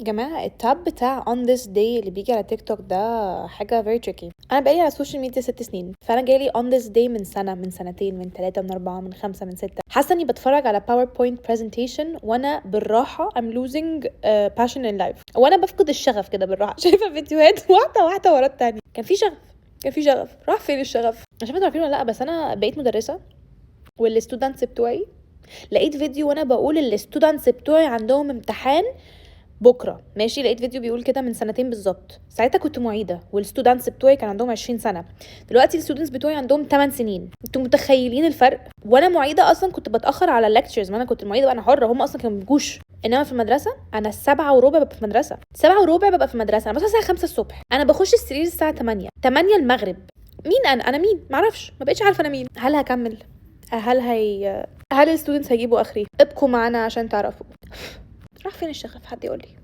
جماعة التاب بتاع on this day اللي بيجي على تيك توك ده حاجة very tricky. أنا بقالي على السوشيال ميديا 6 سنين، فأنا جالي on this day من سنة، من سنتين، من 3، من 4، من 5، من 6. حاسة إني بتفرج على PowerPoint presentation وأنا بالراحة I'm losing passion in life، وأنا بفقد الشغف كده بالراحة. شايفة فيديوهات واحدة واحدة ورا التانية. كان في شغف راح فين الشغف؟ مش عارفة عارفين ولا لأ، بس أنا بقيت مدرسة والستودنتس بتوعي لقيت فيديو وانا بقول الستودنتس بتوعي عندهم امتحان بكره، ماشي. لقيت فيديو بيقول كده من سنتين بالظبط. ساعتها كنت معيده والستودنتس بتوعي كان عندهم 20 سنه. دلوقتي الستودنتس بتوعي عندهم 8 سنين. انتوا متخيلين الفرق؟ وانا معيده اصلا كنت بتاخر على الليكتشرز، ما انا كنت معيده بقى، انا حره، هم اصلا كانوا بيجوش. انما في المدرسه انا 7:15 ببقى في مدرسه، 7:15 ببقى في مدرسه. انا بصحى الساعه 5 الصبح، انا بخش السرير الساعه 8 المغرب. مين انا مين؟ معرفش، ما بقتش عارفه انا مين. هل هكمل؟ هل الستودنتس هيجيبوا اخري؟ ابقوا معانا عشان تعرفوا. راح فين الشغف؟ حد يقول لي.